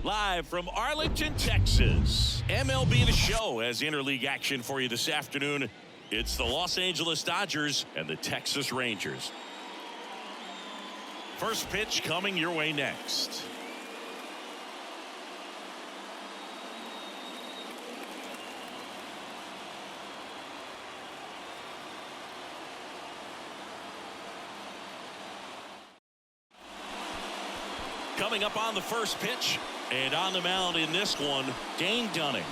Live from Arlington, Texas. MLB The Show has interleague action for you this afternoon. It's the Los Angeles Dodgers and the Texas Rangers. First pitch coming your way next. Coming up on the first pitch, and on the mound in this one, Dane Dunning.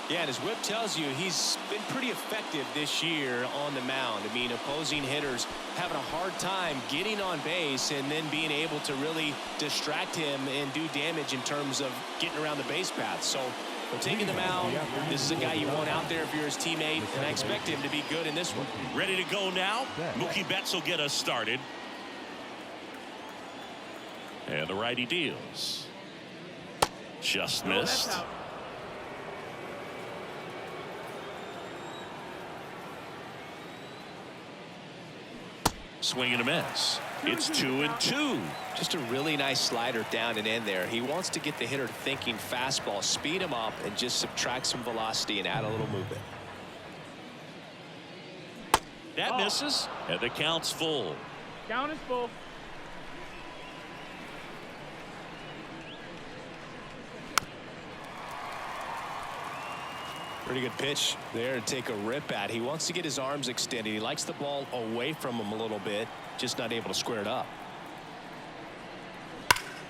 Yeah, and his whip tells you he's been pretty effective this year on the mound. I mean, opposing hitters having a hard time getting on base and then being able to really distract him and do damage in terms of getting around the base path. So, for taking the mound, this is a guy you want out there if you're his teammate, and I expect him to be good in this one. Ready to go now. Mookie Betts will get us started. And the righty deals. Just missed. Swing and a miss. It's 2-2. Just a really nice slider down and in there. He wants to get the hitter thinking fastball, speed him up, and just subtract some velocity and add a little movement. That misses, and the count's full. Count is full. Pretty good pitch there to take a rip at. He wants to get his arms extended. He likes the ball away from him a little bit, just not able to square it up.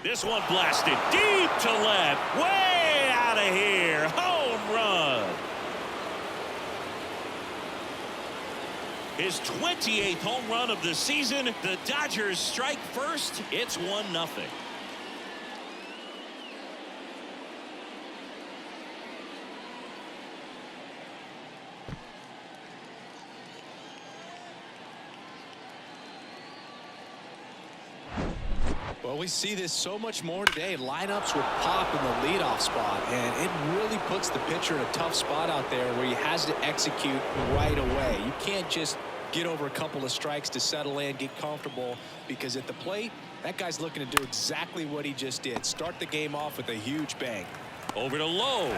This one blasted deep to left, way out of here. Home run. His 28th home run of the season. The Dodgers strike first. It's 1-0. Well, we see this so much more today. Lineups with pop in the leadoff spot, and it really puts the pitcher in a tough spot out there where he has to execute right away. You can't just get over a couple of strikes to settle in, get comfortable, because at the plate, that guy's looking to do exactly what he just did. Start the game off with a huge bang. Over to Lowe,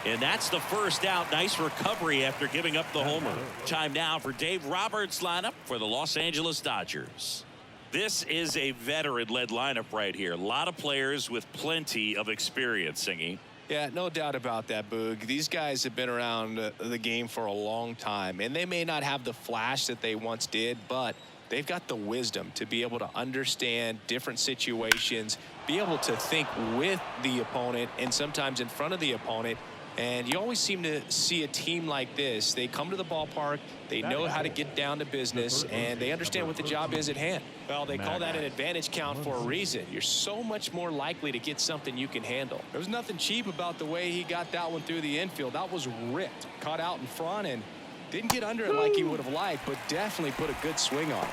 and that's the first out. Nice recovery after giving up the homer. Time now for Dave Roberts' lineup for the Los Angeles Dodgers. This is a veteran-led lineup right here. A lot of players with plenty of experience, Singy. Yeah, no doubt about that, Boog. These guys have been around the game for a long time, and they may not have the flash that they once did, but they've got the wisdom to be able to understand different situations, be able to think with the opponent and sometimes in front of the opponent. And you always seem to see a team like this. They come to the ballpark, they know how to get down to business, and they understand what the job is at hand. Well, they call that an advantage count for a reason. You're so much more likely to get something you can handle. There was nothing cheap about the way he got that one through the infield. That was ripped, caught out in front, and didn't get under it like he would have liked, but definitely put a good swing on it.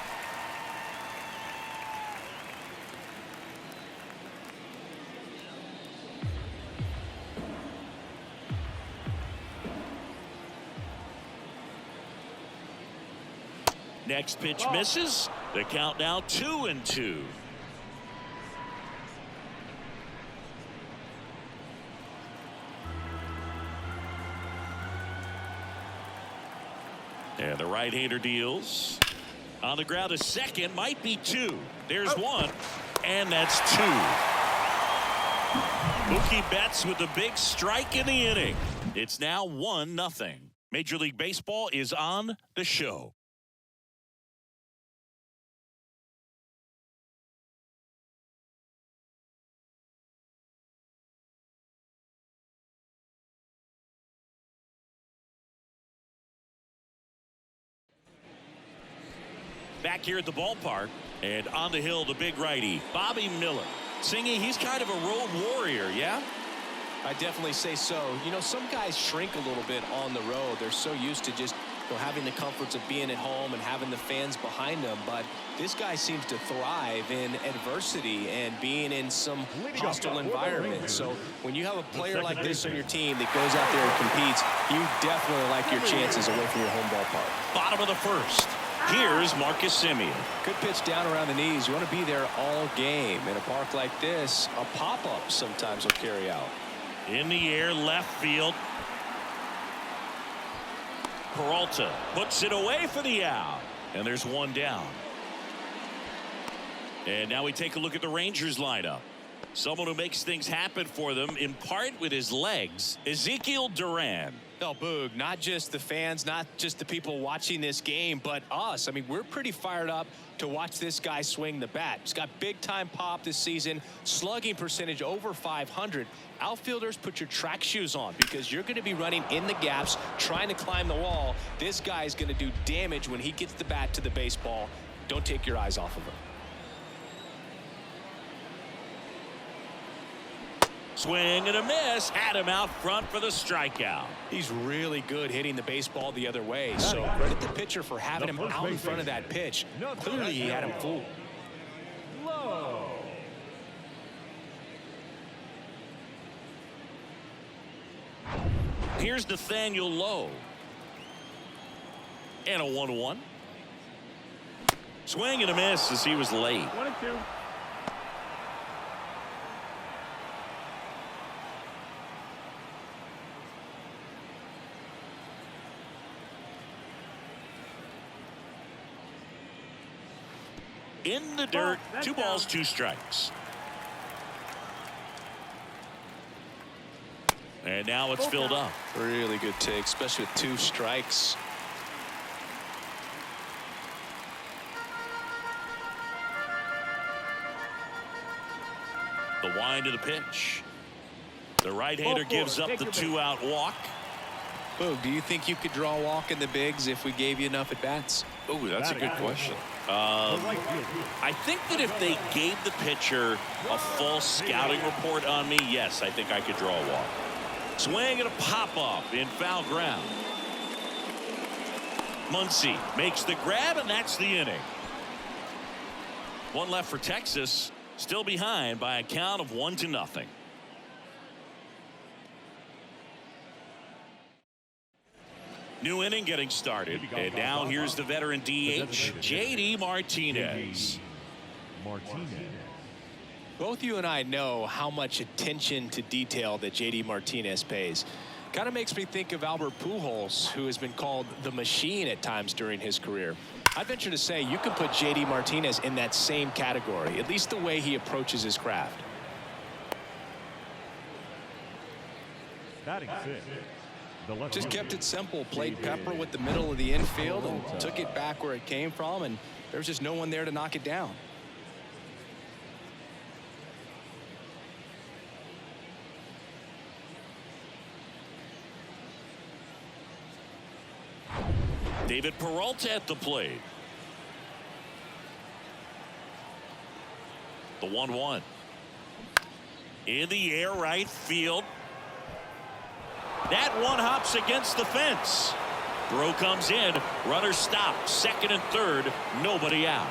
Next pitch misses. The count now 2-2. And the right-hander deals. On the ground, a second, might be two. There's one, and that's two. Mookie Betts with the big strike in the inning. It's now 1-0. Major League Baseball is on the show. Back here at the ballpark, and on the hill, the big righty, Bobby Miller. Singy, he's kind of a road warrior, yeah? I definitely say so. You know, some guys shrink a little bit on the road. They're so used to just having the comforts of being at home and having the fans behind them. But this guy seems to thrive in adversity and being in some hostile environment. So when you have a player like this on your team that goes out there and competes, you definitely like your chances away from your home ballpark. Bottom of the first. Here's Marcus Semien. Good pitch down around the knees. You want to be there all game. In a park like this, a pop-up sometimes will carry out. In the air, left field. Peralta puts it away for the out. And there's one down. And now we take a look at the Rangers lineup. Someone who makes things happen for them, in part with his legs, Ezekiel Duran. No, Boog, not just the fans, not just the people watching this game, but us. I mean, we're pretty fired up to watch this guy swing the bat. He's got big-time pop this season, slugging percentage over 500. Outfielders, put your track shoes on because you're going to be running in the gaps, trying to climb the wall. This guy is going to do damage when he gets the bat to the baseball. Don't take your eyes off of him. Swing and a miss. Had him out front for the strikeout. He's really good hitting the baseball the other way. So credit the pitcher for having him out in front of that pitch. Clearly he had him fooled. Here's Nathaniel Lowe. And a 1-1. Swing and a miss as he was late. 1-2. In the dirt, 2 balls, 2 strikes. And now it's filled up. Really good take, especially with 2 strikes. The wind of the pitch. The right-hander gives up the 2-out walk. Boog, do you think you could draw a walk in the bigs if we gave you enough at-bats? Oh, that's a good question. I think that if they gave the pitcher a full scouting report on me, yes, I think I could draw a walk. Swing and a pop-up in foul ground. Muncy makes the grab, and that's the inning. One left for Texas, still behind by a count of 1-0. New inning getting started, and now here's the veteran DH, J.D. Martinez. Both you and I know how much attention to detail that J.D. Martinez pays. Kind of makes me think of Albert Pujols, who has been called the machine at times during his career. I'd venture to say you can put J.D. Martinez in that same category, at least the way he approaches his craft. Batting 6. Just kept it simple, played pepper with the middle of the infield and took it back where it came from, and there was just no one there to knock it down. David Peralta at the plate. The 1-1. In the air, right field. That one hops against the fence. Throw comes in. Runner stopped. Second and third. Nobody out.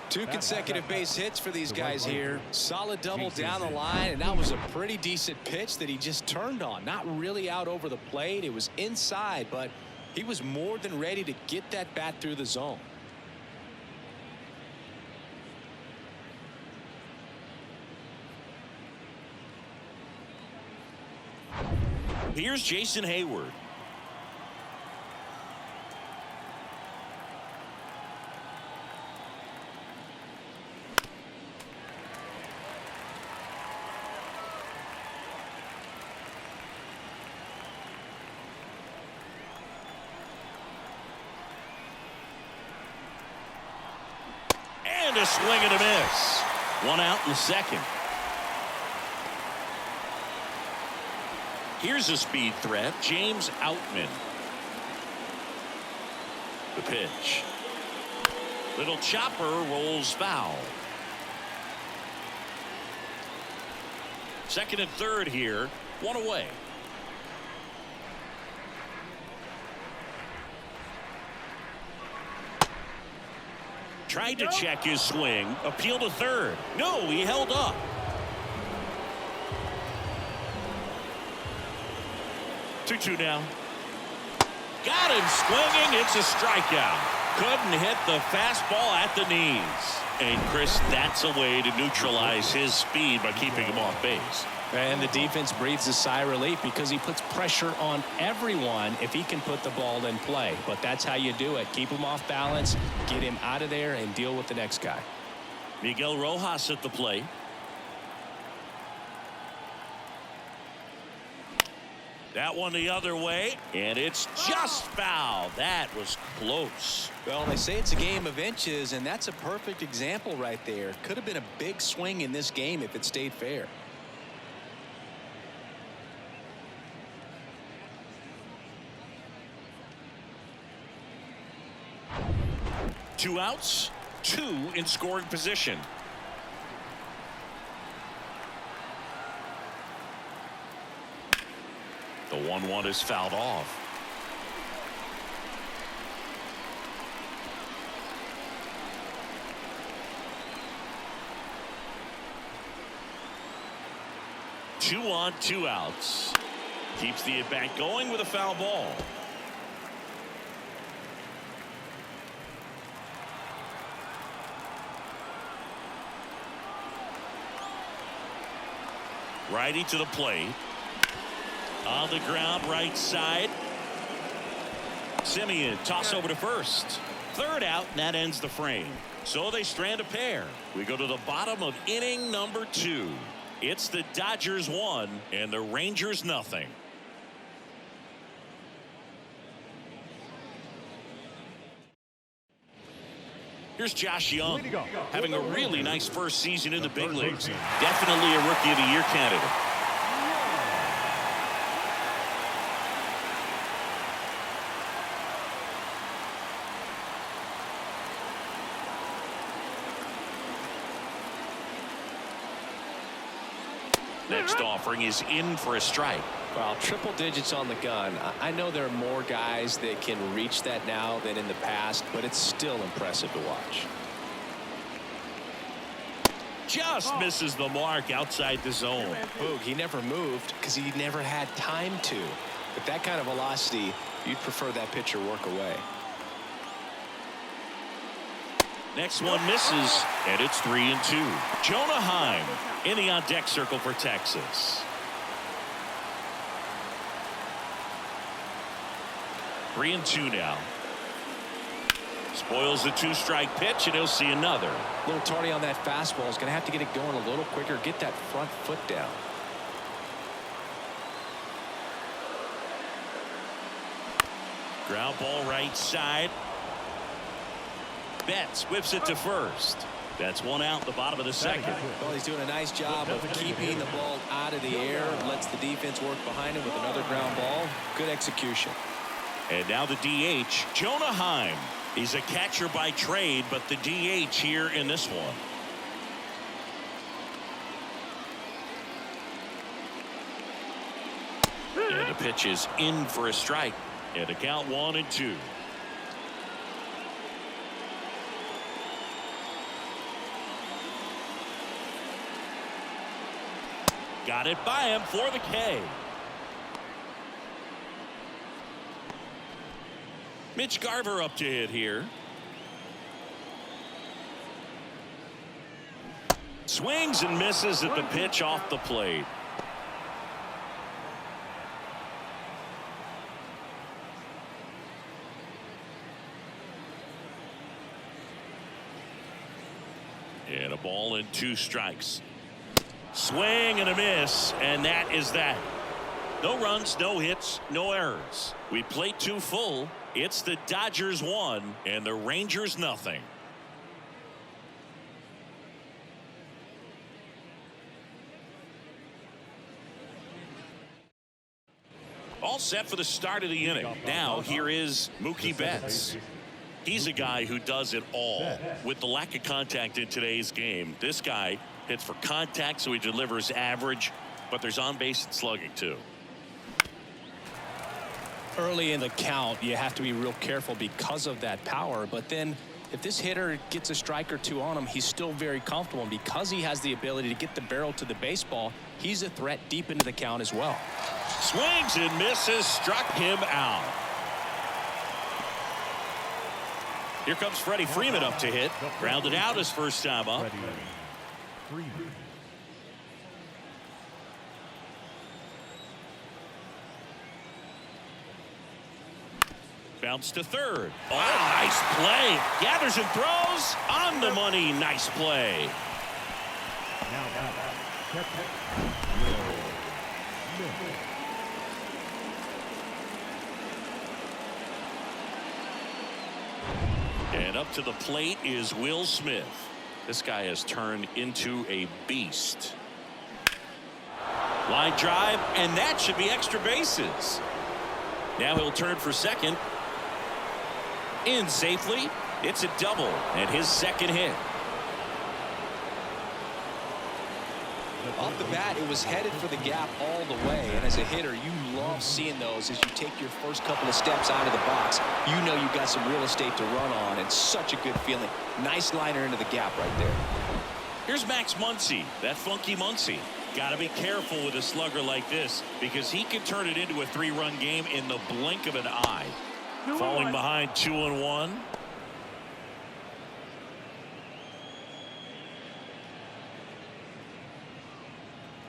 2 consecutive base hits for these guys here. Solid double down the line, and that was a pretty decent pitch that he just turned on. Not really out over the plate. It was inside, but he was more than ready to get that bat through the zone. Here's Jason Hayward. And a swing and a miss. 1 out in the second. Here's a speed threat, James Outman. The pitch. Little chopper rolls foul. Second and third here, 1 away. Tried to check his swing, appeal to third. No, he held up. Two now. Got him swinging. It's a strikeout. Couldn't hit the fastball at the knees. And Chris, that's a way to neutralize his speed by keeping him off base. And the defense breathes a sigh of relief because he puts pressure on everyone if he can put the ball in play. But that's how you do it. Keep him off balance, get him out of there, and deal with the next guy. Miguel Rojas at the plate. That one the other way, and it's just foul. That was close. Well, they say it's a game of inches, and that's a perfect example right there. Could have been a big swing in this game if it stayed fair. Two outs, two in scoring position. The 1-1 is fouled off. Two on, two outs. Keeps the at-bat going with a foul ball. Righty to the plate. On the ground, right side. Simeon, toss over to first. Third out, and that ends the frame. So they strand a pair. We go to the bottom of inning number 2. It's the Dodgers 1 and the Rangers nothing. Here's Josh Young, having a really nice first season in the big leagues. Definitely a Rookie of the Year candidate. Next offering is in for a strike. Well, triple digits on the gun. I know there are more guys that can reach that now than in the past, but it's still impressive to watch. Just misses the mark outside the zone. Boog, he never moved because he never had time to. With that kind of velocity, you'd prefer that pitcher work away. Next one misses, and it's 3-2. Jonah Heim in the on-deck circle for Texas. 3-2 now. Spoils the 2-strike pitch, and he'll see another. A little tardy on that fastball. He's going to have to get it going a little quicker. Get that front foot down. Ground ball right side. Betts whips it to first. That's one out, the bottom of the second. Well, he's doing a nice job of keeping the ball out of the air. Lets the defense work behind him with another ground ball. Good execution. And now the DH, Jonah Heim. He's a catcher by trade, but the DH here in this one. And the pitch is in for a strike. And a count 1-2. Got it by him for the K. Mitch Garver up to hit here. Swings and misses at the pitch off the plate. And a ball and 2 strikes. Swing and a miss, and that is that. No runs, no hits, no errors. We played 2 full. It's the Dodgers 1 and the Rangers nothing. All set for the start of the inning. Now here is Mookie Betts. He's a guy who does it all. With the lack of contact in today's game, this guy hits for contact, so he delivers average, but there's on base and slugging too. Early in the count, you have to be real careful because of that power. But then if this hitter gets a strike or 2 on him, he's still very comfortable. And because he has the ability to get the barrel to the baseball, he's a threat deep into the count as well. Swings and misses, struck him out. Here comes Freddie Freeman up to hit. Grounded out his first time up. Freddie Freeman. Bounce to third. Oh, nice play. Gathers and throws. On the money. Nice play. Now catcher, Will Smith. And up to the plate is Will Smith. This guy has turned into a beast. Line drive, and that should be extra bases. Now he'll turn for second. In safely. It's a double and his second hit. Off the bat, it was headed for the gap all the way, and as a hitter, you love seeing those as you take your first couple of steps out of the box. You know you've got some real estate to run on, and such a good feeling. Nice liner into the gap right there. Here's Max Muncy, that funky Muncy. Got to be careful with a slugger like this because he can turn it into a 3-run game in the blink of an eye. Falling behind 2-1.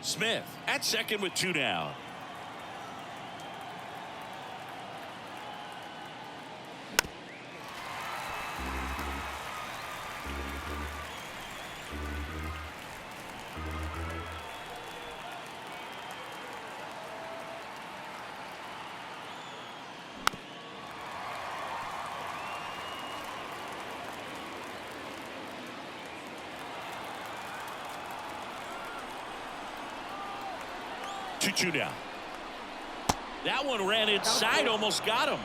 Smith at second with 2 down. Two down. That one ran inside, almost got him.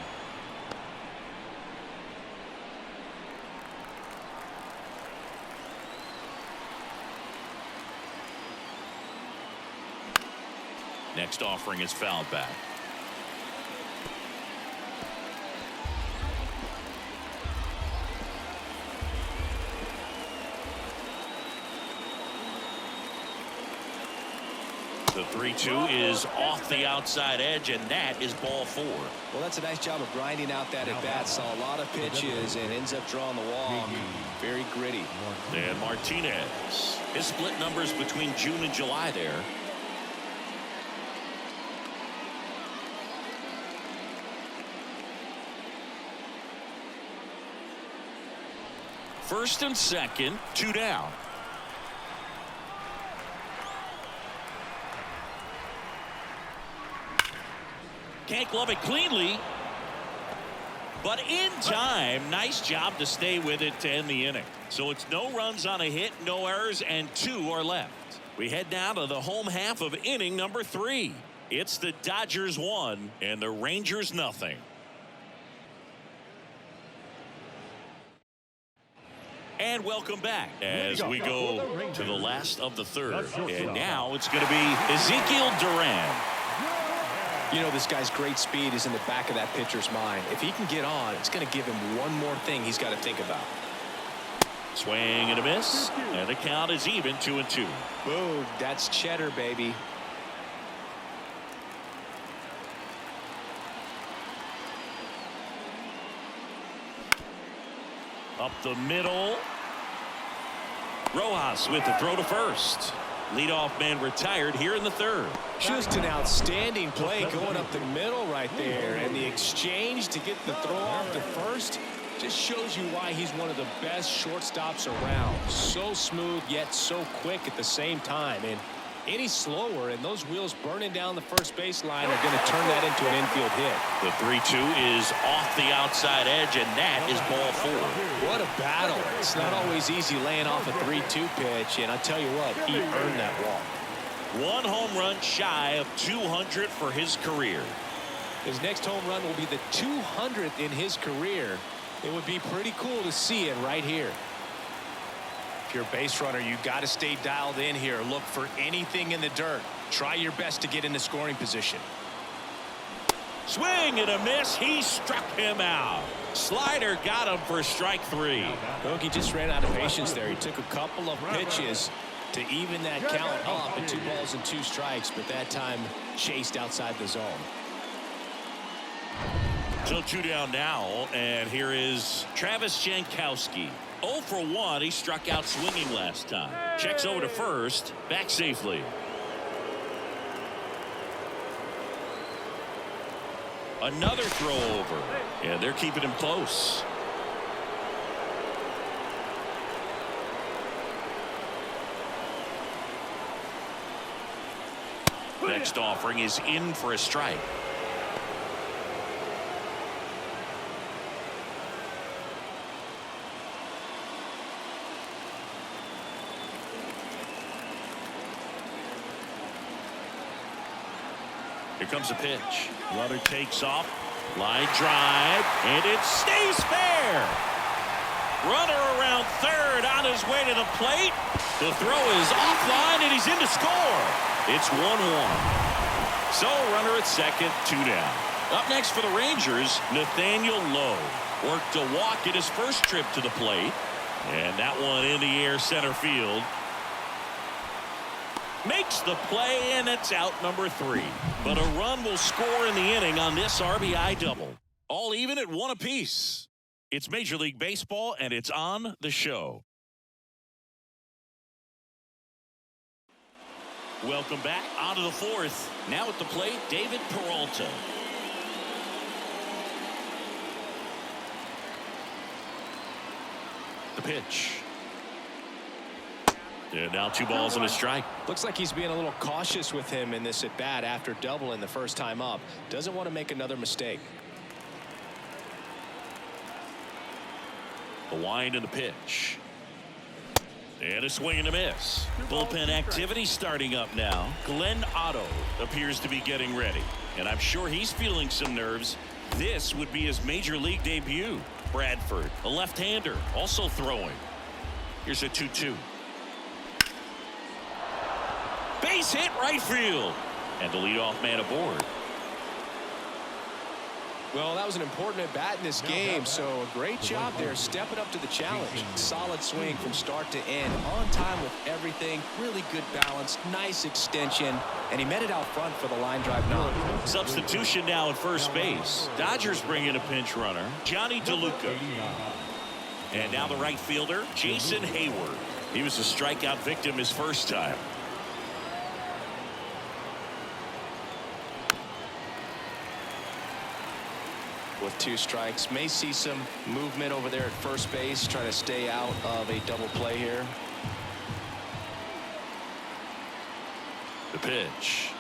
Next offering is fouled back. The 3-2 is off the outside edge, and that is ball 4. Well, that's a nice job of grinding out that at-bat. Saw a lot of pitches and ends up drawing the walk. Very gritty. And Martinez. His split numbers between June and July there. First and second, 2 down. Can't glove it cleanly, but in time. Nice job to stay with it to end the inning. So it's no runs on a hit, no errors, and 2 are left. We head now to the home half of inning number 3. It's the Dodgers 1 and the Rangers nothing. And welcome back as we go to the last of the third. And now it's going to be Ezekiel Duran. You know, this guy's great speed is in the back of that pitcher's mind. If he can get on, it's going to give him one more thing he's got to think about. Swing and a miss, and the count is even 2-2. Boom, that's cheddar, baby. Up the middle. Rojas with the throw to first. Leadoff man retired here in the third. Just an outstanding play going up the middle right there, and the exchange to get the throw off to first just shows you why he's one of the best shortstops around. So smooth yet so quick at the same time, and any slower and those wheels burning down the first baseline are going to turn that into an infield hit. The 3-2 is off the outside edge, and that is ball 4. What a battle. It's not always easy laying off a 3-2 pitch, and I tell you what, he earned that walk. 1 home run shy of 200 for his career. His next home run will be the 200th in his career. It would be pretty cool to see it right here. If you're a base runner, you got to stay dialed in here. Look for anything in the dirt. Try your best to get into scoring position. Swing and a miss. He struck him out. Slider got him for strike 3. Look, he just ran out of patience there. He took a couple of pitches to even that count up at 2 balls and 2 strikes, but that time chased outside the zone. So 2 down now, and here is Travis Jankowski. 0 for 1. He struck out swinging last time. Checks over to first, back safely. Another throw over, and they're keeping him close. Next offering is in for a strike. Here comes a pitch. Runner takes off. Line drive, and it stays fair. Runner around third on his way to the plate. The throw is offline, and he's in to score. It's 1-1. So runner at second, 2 down. Up next for the Rangers, Nathaniel Lowe. Worked a walk in his first trip to the plate. And that one in the air center field. Makes the play, and it's out number 3. But a run will score in the inning on this RBI double. All even at 1 apiece. It's Major League Baseball, and it's on the show. Welcome back onto the 4th. Now at the plate, David Peralta. The pitch. And now 2 balls and a strike. Looks like he's being a little cautious with him in this at bat after doubling the first time up. Doesn't want to make another mistake. The wind and the pitch. And a swing and a miss. Bullpen activity starting up now. Glenn Otto appears to be getting ready. And I'm sure he's feeling some nerves. This would be his major league debut. Bradford, a left-hander, also throwing. Here's a 2-2. Base hit right field. And the leadoff man aboard. Well, that was an important at bat in this game, so a great job there stepping up to the challenge. Solid swing from start to end, on time with everything, really good balance, nice extension, and he met it out front for the line drive knock. Substitution now at first base. Dodgers bring in a pinch runner, Johnny DeLuca. And now the right fielder, Jason Hayward. He was a strikeout victim his first time. With 2 strikes, may see some movement over there at first base, trying to stay out of a double play here. The pitch.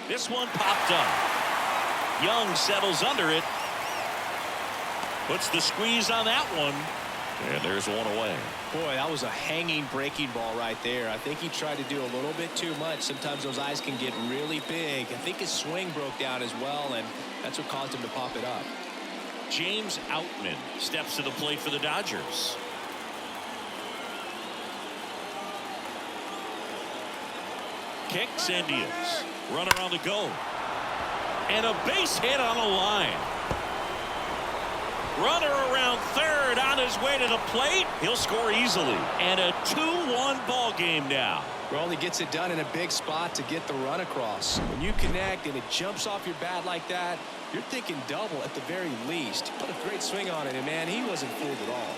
This one popped up. Young settles under it. Puts the squeeze on that one. And there's 1 away. Boy, that was a hanging breaking ball right there. I think he tried to do a little bit too much. Sometimes those eyes can get really big. I think his swing broke down as well, and that's what caused him to pop it up. James Outman steps to the plate for the Dodgers. Kicks and deals. Runner on the go. And a base hit on the line. Runner around third on his way to the plate. He'll score easily. And a 2-1 ball game now. Well, he gets it done in a big spot to get the run across. When you connect and it jumps off your bat like that, you're thinking double at the very least. Put a great swing on it, and man, he wasn't fooled at all.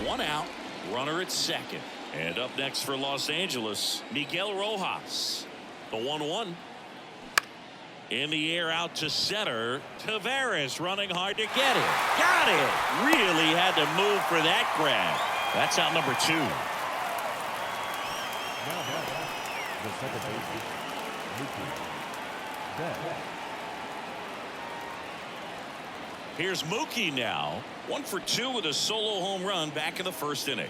1 out. Runner at second. And up next for Los Angeles, Miguel Rojas. The 1-1. In the air out to center. Taveras running hard to get it. Got it. Really had to move for that grab. That's out number 2. The second baseman, Here's Mookie now. 1 for 2 with a solo home run back in the first inning.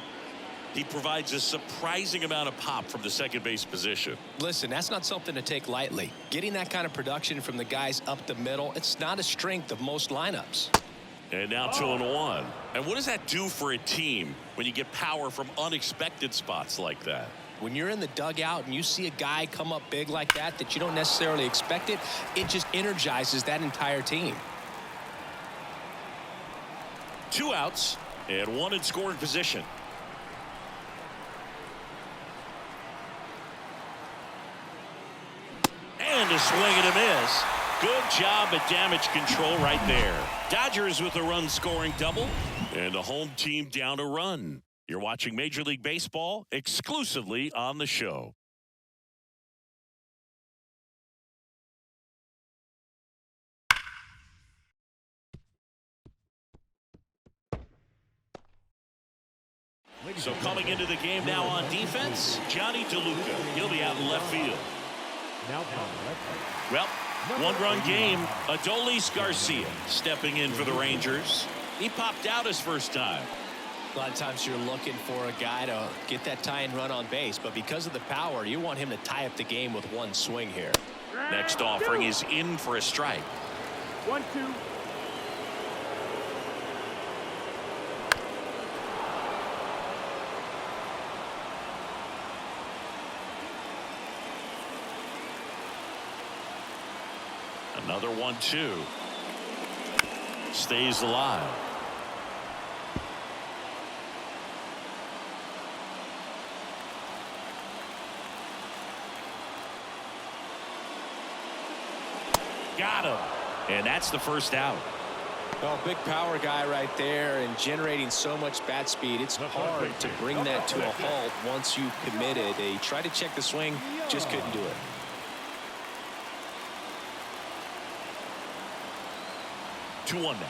He provides a surprising amount of pop from the second base position. Listen, that's not something to take lightly. Getting that kind of production from the guys up the middle, it's not a strength of most lineups. And now 2-1. And what does that do for a team when you get power from unexpected spots like that? When you're in the dugout and you see a guy come up big like that you don't necessarily expect it, it just energizes that entire team. 2 outs and 1 in scoring position. and a swing and a miss. Good job at damage control right there. Dodgers with a run-scoring double, and the home team down a run. You're watching Major League Baseball exclusively on the show. So coming into the game now on defense, Johnny DeLuca. He'll be out in left field. Well, one-run game. Adolis Garcia stepping in for the Rangers. He popped out his first time. A lot of times you're looking for a guy to get that tying run on base, but because of the power, you want him to tie up the game with one swing here. Next offering is in for a strike. 1-2. Another 1-2. Stays alive. Got him. And that's the first out. Well, big power guy right there and generating so much bat speed. It's hard to bring that to a halt once you've committed. He tried to check the swing, just couldn't do it. Two-one now.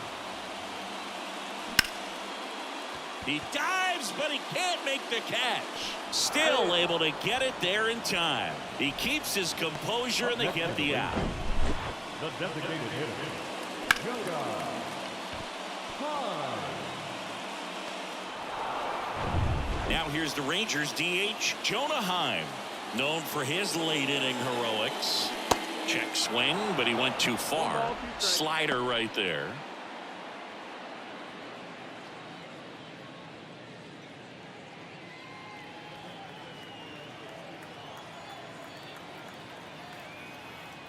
He dives, but he can't make the catch. Still able to get it there in time. He keeps his composure, and they get the out. The designated hitter, Jonah Heim. Now here's the Rangers DH, Jonah Heim, known for his late-inning heroics. Check swing, but he went too far. Slider right there.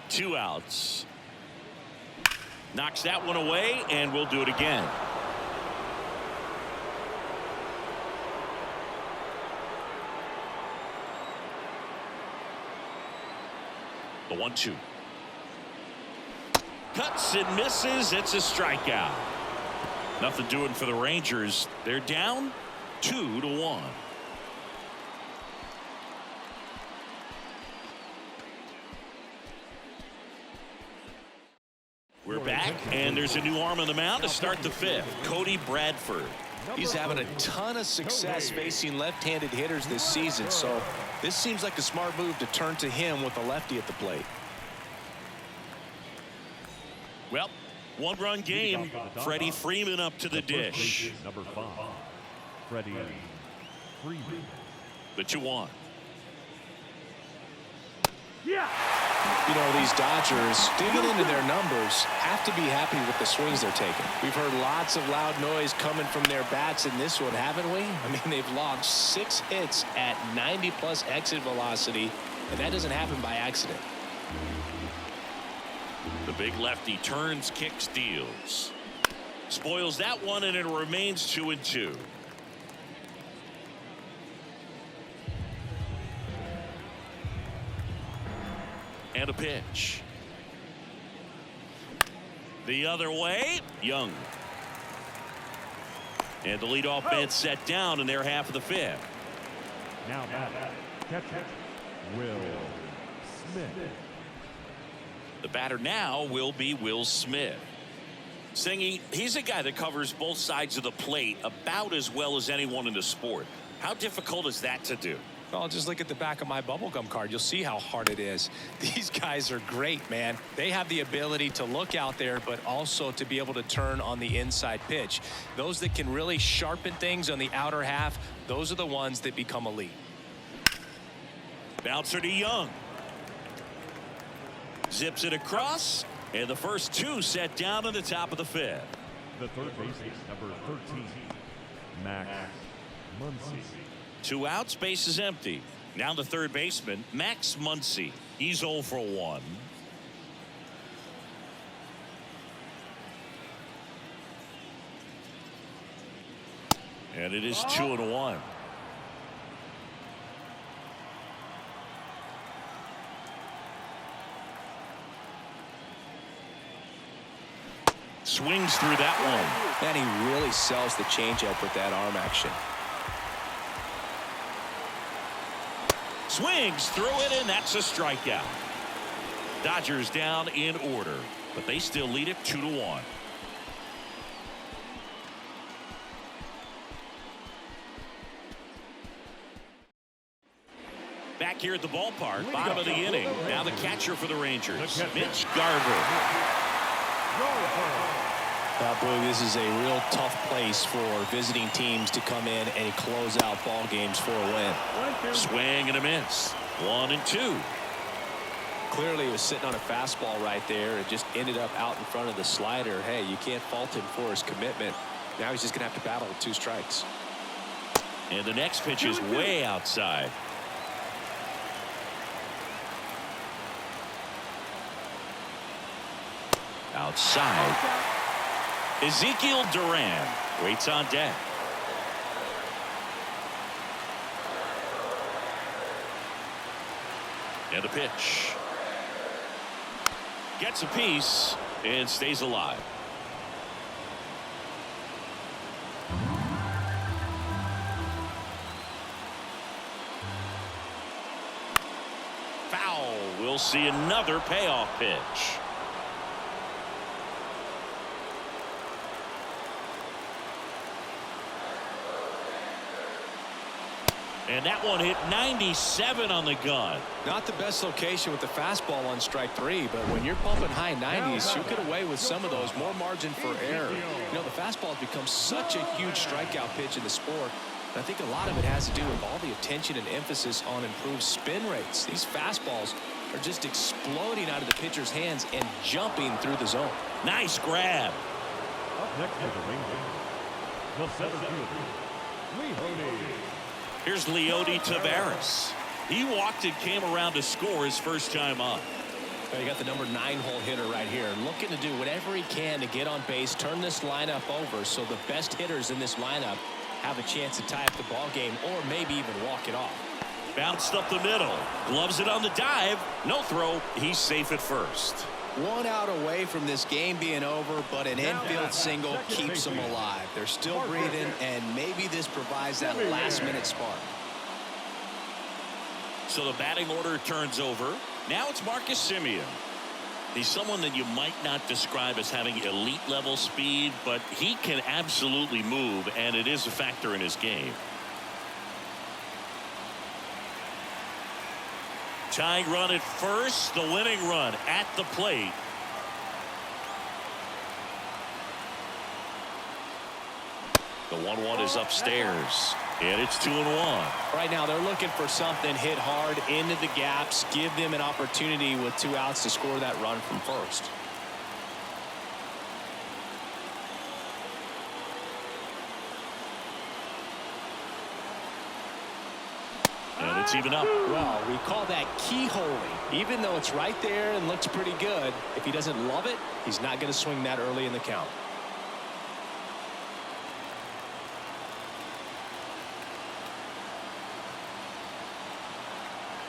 Two outs. Knocks that one away, and we'll do it again. The 1-2. Cuts and misses. It's a strikeout. Nothing doing for the Rangers. They're down 2-1. We're back, and there's a new arm on the mound to start the fifth. Cody Bradford. He's having a ton of success facing left-handed hitters this season, so this seems like a smart move to turn to him with a lefty at the plate. Well, one-run game. Freddie Freeman up to the dish. Number 5, Freddie Freeman. The 2-1. Yeah. You know, these Dodgers, digging into their numbers, have to be happy with the swings they're taking. We've heard lots of loud noise coming from their bats in this one, haven't we? I mean, they've logged 6 hits at 90+ exit velocity, and that doesn't happen by accident. The big lefty turns, kicks, deals. Spoils that one, and it remains 2-2. And a pitch. The other way, Young. And the leadoff man set down in their half of the fifth. Now back, catcher, Will Smith. The batter now will be Will Smith. Singy, he's a guy that covers both sides of the plate about as well as anyone in the sport. How difficult is that to do? Well, just look at the back of my bubblegum card. You'll see how hard it is. These guys are great, man. They have the ability to look out there, but also to be able to turn on the inside pitch. Those that can really sharpen things on the outer half, those are the ones that become elite. Bouncer to Young. Zips it across, and the first 2 set down in the top of the fifth. The third baseman, number 13, Max Muncy. 2 outs, base is empty. Now the third baseman, Max Muncy. He's 0 for 1. And it is 2-1. swings through that one. And he really sells the changeup with that arm action. Swings through it, and that's a strikeout. Dodgers down in order, but they still lead it 2-1. Back here at the ballpark, bottom of the inning. Now the catcher for the Rangers, Mitch Garver. Boog, this is a real tough place for visiting teams to come in and close out ball games for a win. Swing and a miss. 1-2. Clearly, he was sitting on a fastball right there. It just ended up out in front of the slider. Hey, you can't fault him for his commitment. Now he's just going to have to battle with 2 strikes. And the next pitch is way outside. Outside. Ezekiel Duran waits on deck. And the pitch. Gets a piece and stays alive. Foul. We'll see another payoff pitch. And that one hit 97 on the gun. Not the best location with the fastball on strike 3, but when you're pumping high 90s, you'll get away with some of those. More margin for error. You know, the fastball has become such a huge strikeout pitch in the sport. I think a lot of it has to do with all the attention and emphasis on improved spin rates. These fastballs are just exploding out of the pitcher's hands and jumping through the zone. Nice grab. Up next for the Rangers, the center fielder, Leone. Here's Leody Taveras. He walked and came around to score his first time up. Well, you got the number 9-hole hitter right here, looking to do whatever he can to get on base, turn this lineup over so the best hitters in this lineup have a chance to tie up the ball game or maybe even walk it off. Bounced up the middle. Gloves it on the dive. No throw. He's safe at first. 1 out away from this game being over, but an infield single keeps them alive. They're still breathing, and maybe this provides that last-minute spark. So the batting order turns over. Now it's Marcus Semien. He's someone that you might not describe as having elite-level speed, but he can absolutely move, and it is a factor in his game. Tying run at first, the winning run at the plate. The 1-1 is upstairs, and it's 2-1. Right now, they're looking for something hit hard into the gaps, give them an opportunity with 2 outs to score that run from first. And it's even up. Well, we call that keyholing. Even though it's right there and looks pretty good, if he doesn't love it, he's not going to swing that early in the count.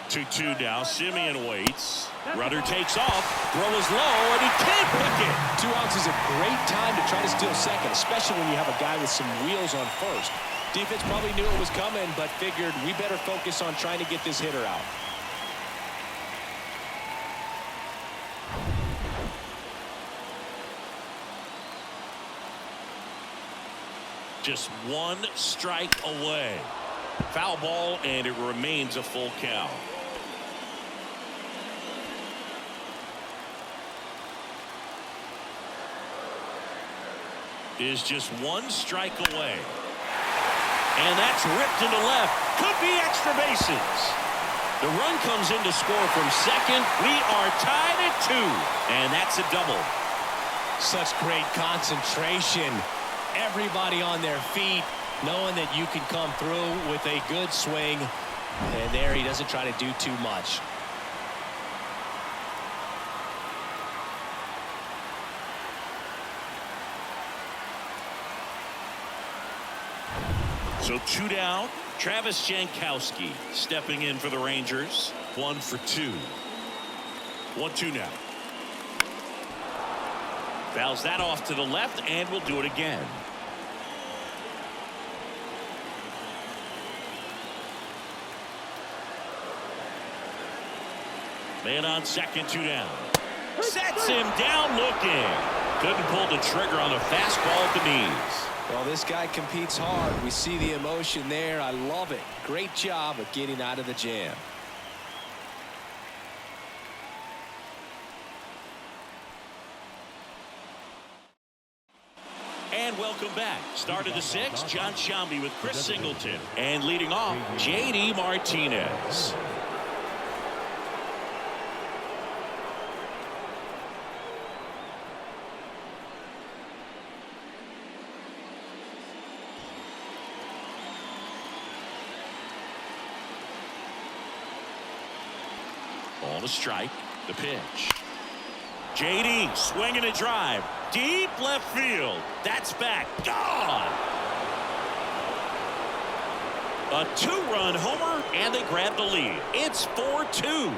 2-2 now. Semien waits. Runner takes off. Throw is low, and he can't pick it. 2 outs is a great time to try to steal second, especially when you have a guy with some wheels on first. Defense probably knew it was coming, but figured we better focus on trying to get this hitter out. Just 1 strike away. Foul ball, and it remains a full count. Is just 1 strike away. And that's ripped into left. Could be extra bases. The run comes in to score from second. We are tied at 2. And that's a double. Such great concentration. Everybody on their feet, knowing that you can come through with a good swing. And there he doesn't try to do too much. So 2 down. Travis Jankowski stepping in for the Rangers. 1 for 2. 1-2 now. Fouls that off to the left, and will do it again. Man on second, 2 down. Sets him down looking. Couldn't pull the trigger on a fastball at the knees. Well, this guy competes hard. We see the emotion there. I love it. Great job of getting out of the jam. And welcome back. Start of the 6th, John Shambi with Chris Singleton. And leading off, J.D. Martinez. Ball to strike. The pitch. J.D. swinging a drive. Deep left field. That's back. Gone. A 2-run homer, and they grab the lead. It's 4-2.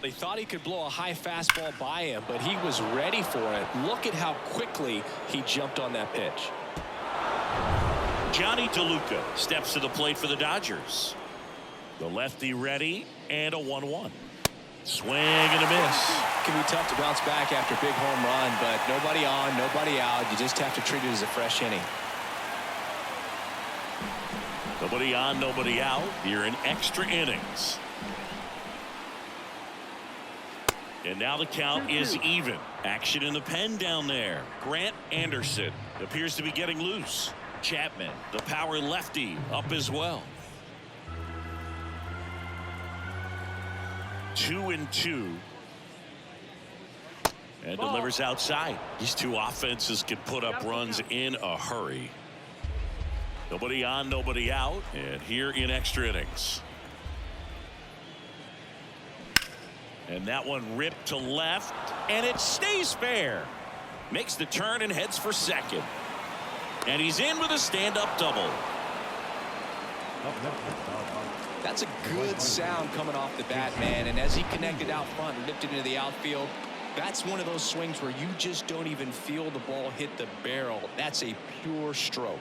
They thought he could blow a high fastball by him, but he was ready for it. Look at how quickly he jumped on that pitch. Johnny DeLuca steps to the plate for the Dodgers. The lefty ready, and a 1-1. Swing and a miss. It can be tough to bounce back after a big home run, but nobody on, nobody out. You just have to treat it as a fresh inning. Nobody on, nobody out here in extra innings. And now the count is even. Action in the pen down there. Grant Anderson appears to be getting loose. Chapman, the power lefty, up as well. 2-2. And delivers outside. These two offenses can put up runs in a hurry. Nobody on, nobody out. And here in extra innings. And that one ripped to left, and it stays fair. Makes the turn and heads for second. And he's in with a stand-up double. That's a good sound coming off the bat, man. And as he connected out front and lifted into the outfield, that's one of those swings where you just don't even feel the ball hit the barrel. That's a pure stroke.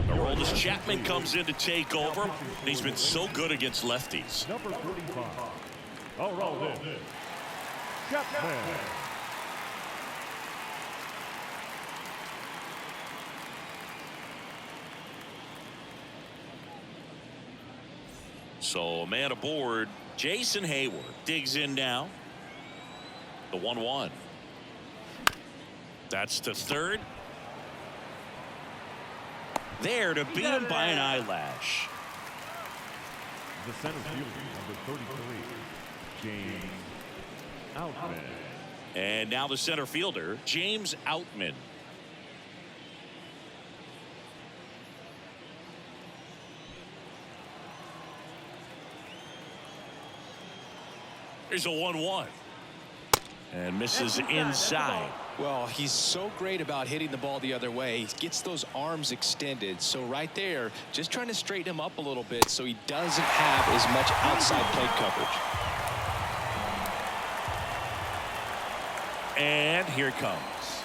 Aroldis Chapman comes in to take over. He's been so good against lefties. Number 45. Aroldis Chapman. So a man aboard. Jason Hayward digs in now. The 1-1. That's to third. There to beat him by an eyelash. The center fielder, number 33, James Outman. And now the center fielder, James Outman. Here's a 1-1. And misses inside. Well, he's so great about hitting the ball the other way. He gets those arms extended. So right there, just trying to straighten him up a little bit so he doesn't have as much outside plate coverage. And here it comes.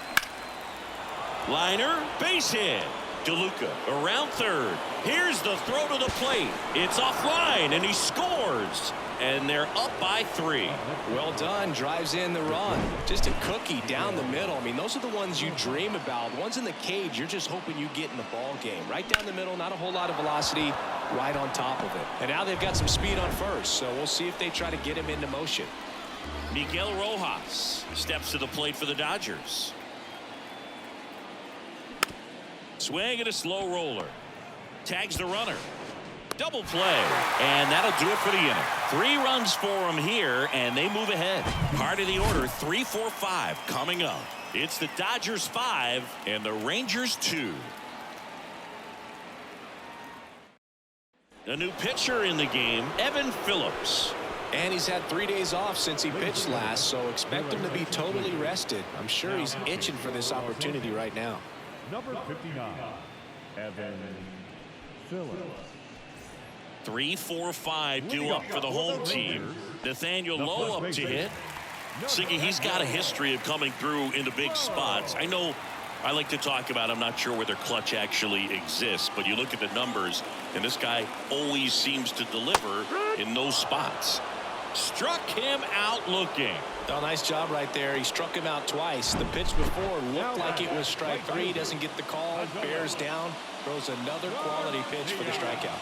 Liner, base hit. DeLuca around third. Here's the throw to the plate. It's offline, and he scores. And they're up by 3. Well done. Drives in the run. Just a cookie down the middle. I mean, those are the ones you dream about. Ones in the cage, you're just hoping you get in the ball game. Right down the middle, not a whole lot of velocity, right on top of it. And now they've got some speed on first, so we'll see if they try to get him into motion. Miguel Rojas steps to the plate for the Dodgers. Swing and a slow roller. Tags the runner. Double play. And that'll do it for the inning. 3 runs for them here, and they move ahead. Part of the order, 3-4-5 coming up. It's the Dodgers 5 and the Rangers 2. A new pitcher in the game, Evan Phillips. And he's had 3 days off since he pitched last, so expect him to be totally rested. I'm sure he's itching for this opportunity right now. Number 59, Evan Phillips. 3, 4, 5 due up for the home team. Nathaniel Lowe up to hit. Siggy, he's got a history of coming through into big spots. I know I like to talk about, I'm not sure where their clutch actually exists, but you look at the numbers, and this guy always seems to deliver in those spots. Struck him out looking. Oh, nice job right there. He struck him out twice. The pitch before looked like it was strike 3. Doesn't get the call. Bears down. Throws another quality pitch for the strikeout.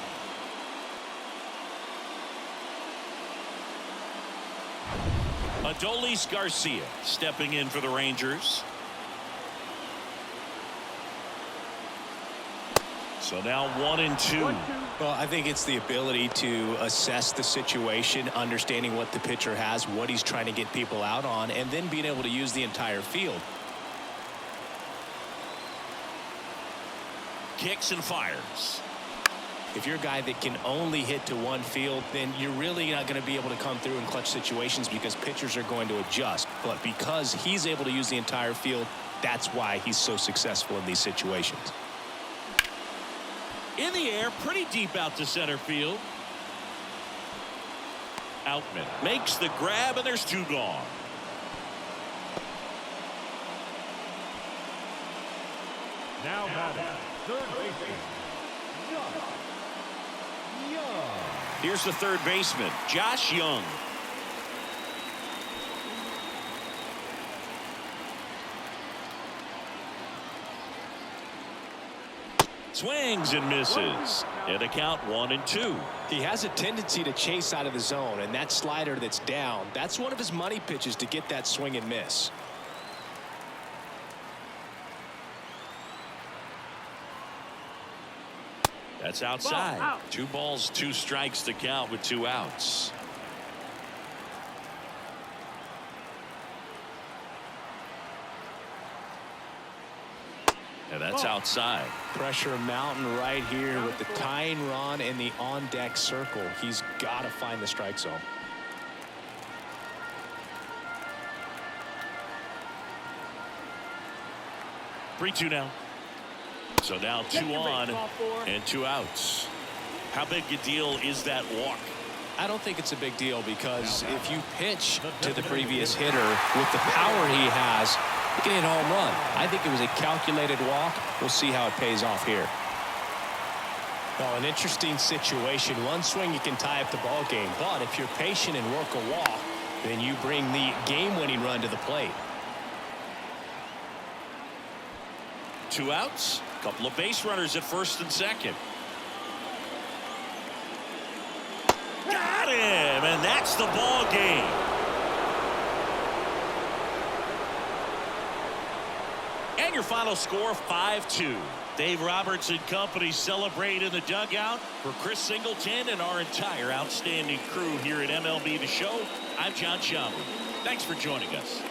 Adolis Garcia stepping in for the Rangers. So now 1-2. Well, I think it's the ability to assess the situation, understanding what the pitcher has, what he's trying to get people out on, and then being able to use the entire field. Kicks and fires. If you're a guy that can only hit to one field, then you're really not going to be able to come through in clutch situations because pitchers are going to adjust. But because he's able to use the entire field, that's why he's so successful in these situations. In the air, pretty deep out to center field. Outman makes the grab, and there's 2 gone. Now batting, third baseman, Young. Here's the third baseman, Josh Young. Swings and misses. And a count 1-2. He has a tendency to chase out of the zone, and that slider that's down, that's one of his money pitches to get that swing and miss. That's outside. 2 balls, 2 strikes to count with 2 outs. And that's outside. Pressure mountain right here with the tying run in the on-deck circle. He's got to find the strike zone. Three-two now. So now 2 on and 2 outs. How big a deal is that walk? I don't think it's a big deal because if you pitch to the previous hitter with the power he has, you can hit a home run. I think it was a calculated walk. We'll see how it pays off here. Well, an interesting situation. One swing you can tie up the ball game, but if you're patient and work a walk, then you bring the game-winning run to the plate. 2 outs. Couple of base runners at first and second. Got him, and that's the ball game. And your final score, 5-2. Dave Roberts and company celebrate in the dugout. For Chris Singleton and our entire outstanding crew here at MLB The Show, I'm John Schaumburg. Thanks for joining us.